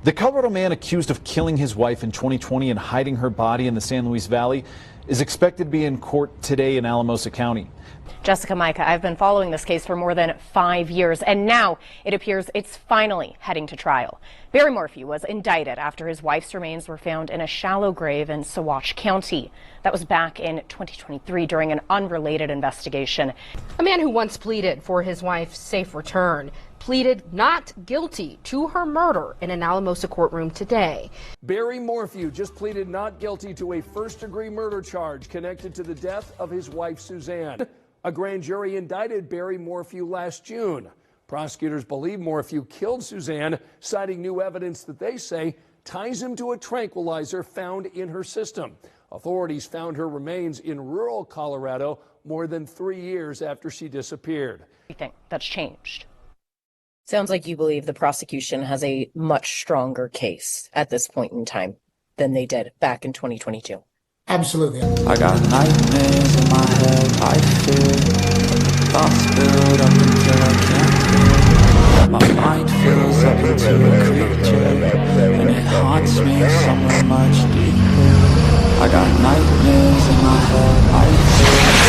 The Colorado man accused of killing his wife in 2020 and hiding her body in the San Luis Valley is expected to be in court today in Alamosa County. Jessica Micah, I've been following this case for more than 5 years, and now it appears it's finally heading to trial. Barry Morphew was indicted after his wife's remains were found in a shallow grave in Saguache County. That was back in 2023 during an unrelated investigation. A man who once pleaded for his wife's safe return pleaded not guilty to her murder in an Alamosa courtroom today. Barry Morphew just pleaded not guilty to a first-degree murder charge connected to the death of his wife, Suzanne. A grand jury indicted Barry Morphew last June. Prosecutors believe Morphew killed Suzanne, citing new evidence that they say ties him to a tranquilizer found in her system. Authorities found her remains in rural Colorado more than 3 years after she disappeared. Everything that's changed. Sounds like you believe the prosecution has a much stronger case at this point in time than they did back in 2022. Absolutely. I got nightmares in my head, I fear thoughts build up until I can't feel. My mind fills up into a creature, and it haunts me somewhere much deeper. I got nightmares in my head, I fear.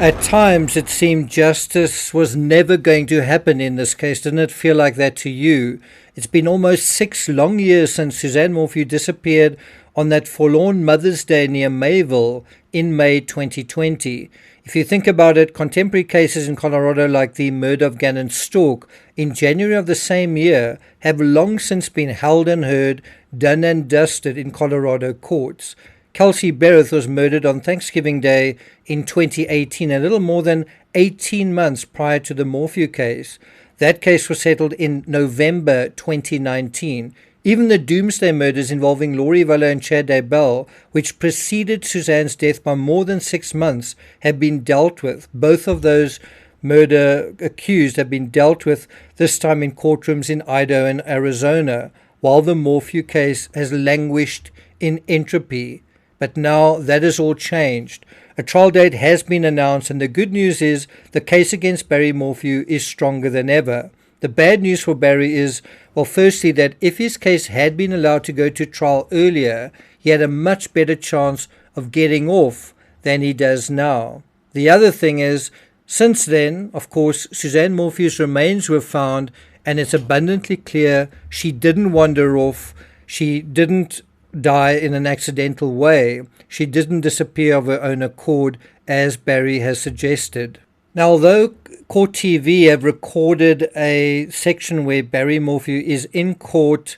At times it seemed justice was never going to happen in this case. Didn't it feel like that to you? It's been almost 6 long years since Suzanne Morphew disappeared on that forlorn Mother's Day near Mayville in May 2020. If you think about it, contemporary cases in Colorado like the murder of Gannon Stork in January of the same year have long since been held and heard, done and dusted in Colorado courts. Kelsey Bereth was murdered on Thanksgiving Day in 2018, a little more than 18 months prior to the Morphew case. That case was settled in November 2019. Even the Doomsday murders involving Lori Vallow and Chad Daybell, which preceded Suzanne's death by more than 6 months, have been dealt with. Both of those murder accused have been dealt with, this time in courtrooms in Idaho and Arizona, while the Morphew case has languished in entropy. But now that has all changed. A trial date has been announced, and the good news is the case against Barry Morphew is stronger than ever. The bad news for Barry is, well, firstly, that if his case had been allowed to go to trial earlier, he had a much better chance of getting off than he does now. The other thing is, since then, of course, Suzanne Morphew's remains were found, and it's abundantly clear she didn't wander off. She didn't die in an accidental way. She didn't disappear of her own accord, as Barry has suggested. Now, although Court TV have recorded a section where Barry Morphew is in court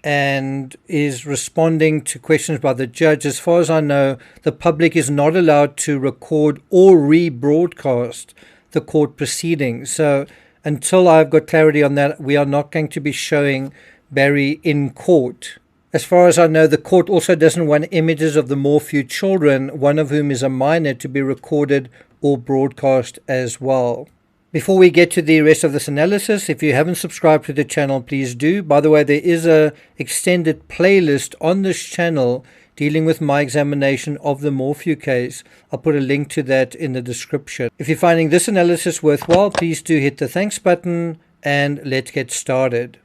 and is responding to questions by the judge, as far as I know, the public is not allowed to record or rebroadcast the court proceedings. So until I've got clarity on that, we are not going to be showing Barry in court. As far as I know, the court also doesn't want images of the Morphew children, one of whom is a minor, to be recorded or broadcast as well. Before we get to the rest of this analysis, if you haven't subscribed to the channel, please do. By the way, there is a extended playlist on this channel dealing with my examination of the Morphew case. I'll put a link to that in the description. If you're finding this analysis worthwhile, please do hit the thanks button, and let's get started.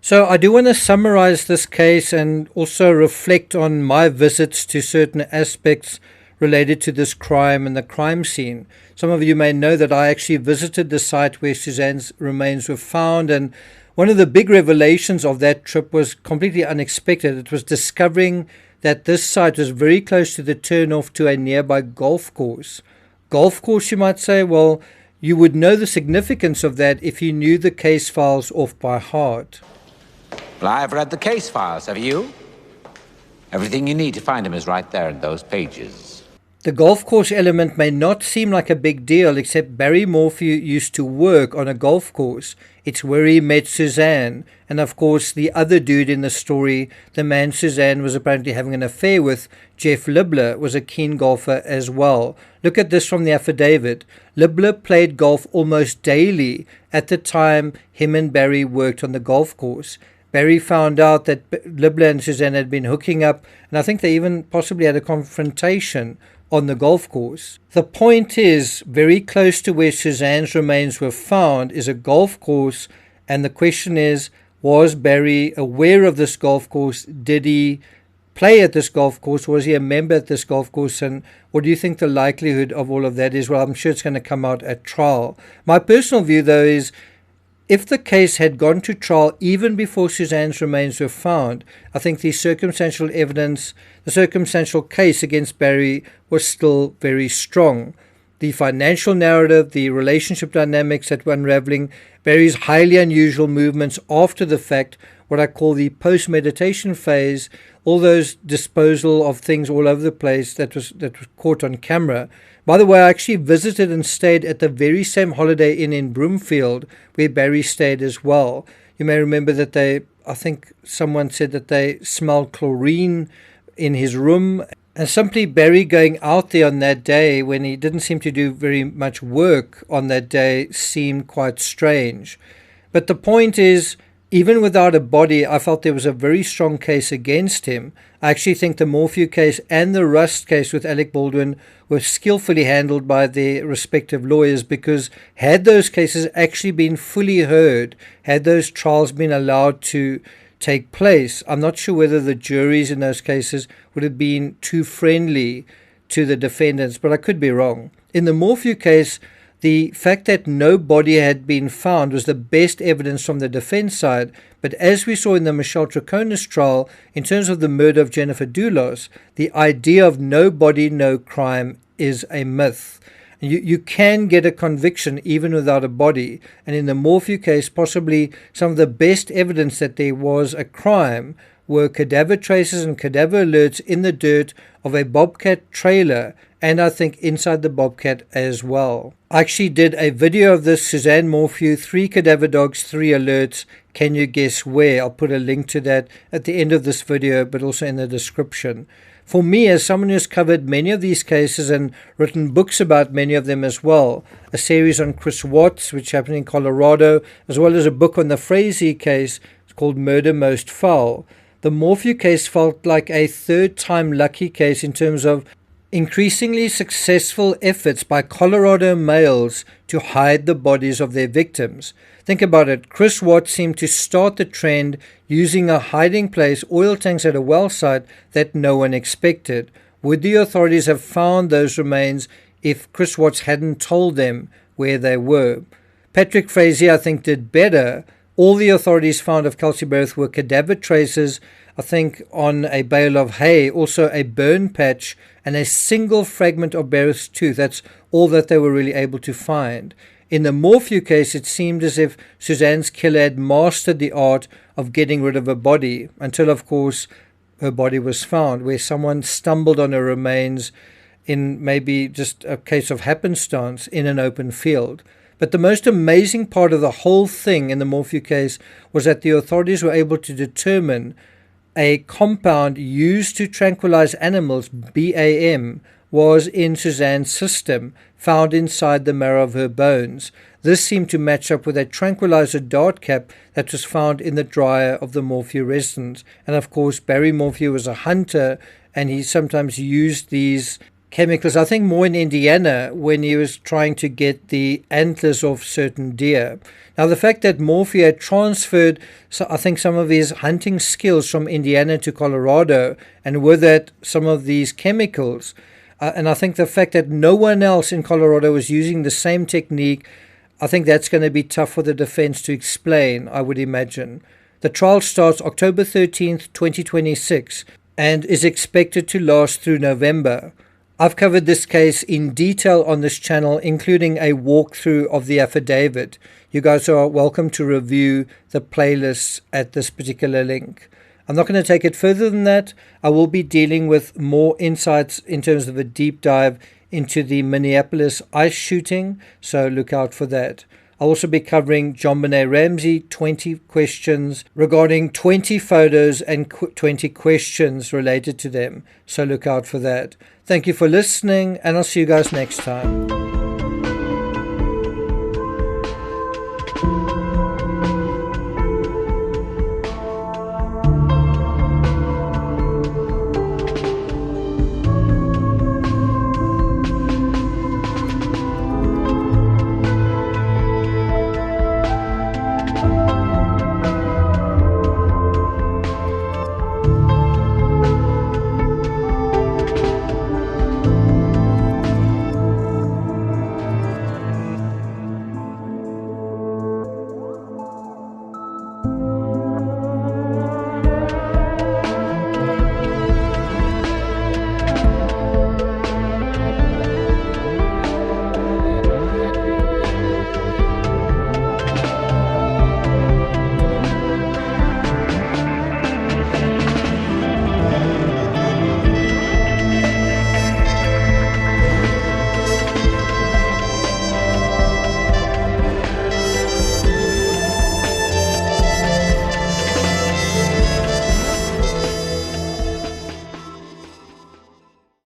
So I do want to summarize this case and also reflect on my visits to certain aspects related to this crime and the crime scene. Some of you may know that I actually visited the site where Suzanne's remains were found, and one of the big revelations of that trip was completely unexpected. It was discovering that this site was very close to the turnoff to a nearby golf course. Golf course, you might say? Well, you would know the significance of that if you knew the case files off by heart. Well, I've read the case files, have you? Everything you need to find him is right there in those pages. The golf course element may not seem like a big deal, except Barry Morphew used to work on a golf course. It's where he met Suzanne. And of course, the other dude in the story, the man Suzanne was apparently having an affair with, Jeff Libler, was a keen golfer as well. Look at this from the affidavit. Libler played golf almost daily at the time him and Barry worked on the golf course. Barry found out that Libler and Suzanne had been hooking up, and I think they even possibly had a confrontation on the golf course. The point is, very close to where Suzanne's remains were found is a golf course, and the question is, Was Barry aware of this golf course? Did he play at this golf course? Was he a member at this golf course? And what do you think the likelihood of all of that is? Well, I'm sure it's going to come out at trial. My personal view, though, is if the case had gone to trial even before Suzanne's remains were found, I think the circumstantial evidence, the circumstantial case against Barry was still very strong. The financial narrative, the relationship dynamics that were unraveling, Barry's highly unusual movements after the fact, what I call the post-meditation phase, all those disposal of things all over the place that was caught on camera. By the way, I actually visited and stayed at the very same Holiday Inn in Broomfield where Barry stayed as well. You may remember that I think someone said that they smelled chlorine in his room. And simply Barry going out there on that day when he didn't seem to do very much work on that day seemed quite strange. But the point is, even without a body, I felt there was a very strong case against him. I actually think the Morphew case and the Rust case with Alec Baldwin were skillfully handled by their respective lawyers, because had those cases actually been fully heard, had those trials been allowed to take place, I'm not sure whether the juries in those cases would have been too friendly to the defendants, but I could be wrong. In the Morphew case, the fact that no body had been found was the best evidence from the defense side, but as we saw in the Michelle Troconis trial, in terms of the murder of Jennifer Dulos, the idea of no body, no crime is a myth. You can get a conviction even without a body. And in the Morphew case, possibly some of the best evidence that there was a crime were cadaver traces and cadaver alerts in the dirt of a Bobcat trailer, and I think inside the Bobcat as well. I actually did a video of this, Suzanne Morphew, 3 cadaver dogs, 3 alerts. Can you guess where? I'll put a link to that at the end of this video, but also in the description. For me, as someone who's covered many of these cases and written books about many of them as well, a series on Chris Watts, which happened in Colorado, as well as a book on the Frazee case, it's called Murder Most Foul. The Morphew case felt like a third-time lucky case in terms of increasingly successful efforts by Colorado males to hide the bodies of their victims. Think about it. Chris Watts seemed to start the trend using a hiding place, oil tanks at a well site, that no one expected. Would the authorities have found those remains if Chris Watts hadn't told them where they were? Patrick Frazee, I think, did better. All the authorities found of Kelsey Berth were cadaver traces, I think, on a bale of hay, also a burn patch, and a single fragment of Berth's tooth. That's all that they were really able to find. In the Morphew case, it seemed as if Suzanne's killer had mastered the art of getting rid of a body, until, of course, her body was found, where someone stumbled on her remains in maybe just a case of happenstance in an open field. But the most amazing part of the whole thing in the Morphew case was that the authorities were able to determine a compound used to tranquilize animals, BAM, was in Suzanne's system, found inside the marrow of her bones. This seemed to match up with a tranquilizer dart cap that was found in the dryer of the Morphew residence. And of course, Barry Morphew was a hunter, and he sometimes used these chemicals, I think more in Indiana, when he was trying to get the antlers off certain deer. Now, the fact that Morphew had transferred, I think, some of his hunting skills from Indiana to Colorado, and with that, some of these chemicals, and I think the fact that no one else in Colorado was using the same technique, I think that's going to be tough for the defense to explain, I would imagine. The trial starts October 13th, 2026, and is expected to last through November. I've covered this case in detail on this channel, including a walkthrough of the affidavit. You guys are welcome to review the playlists at this particular link. I'm not going to take it further than that. I will be dealing with more insights in terms of a deep dive into the Minneapolis ice shooting, so look out for that. I'll also be covering JonBenet Ramsey, 20 questions regarding 20 photos and 20 questions related to them, so look out for that. Thank you for listening, and I'll see you guys next time.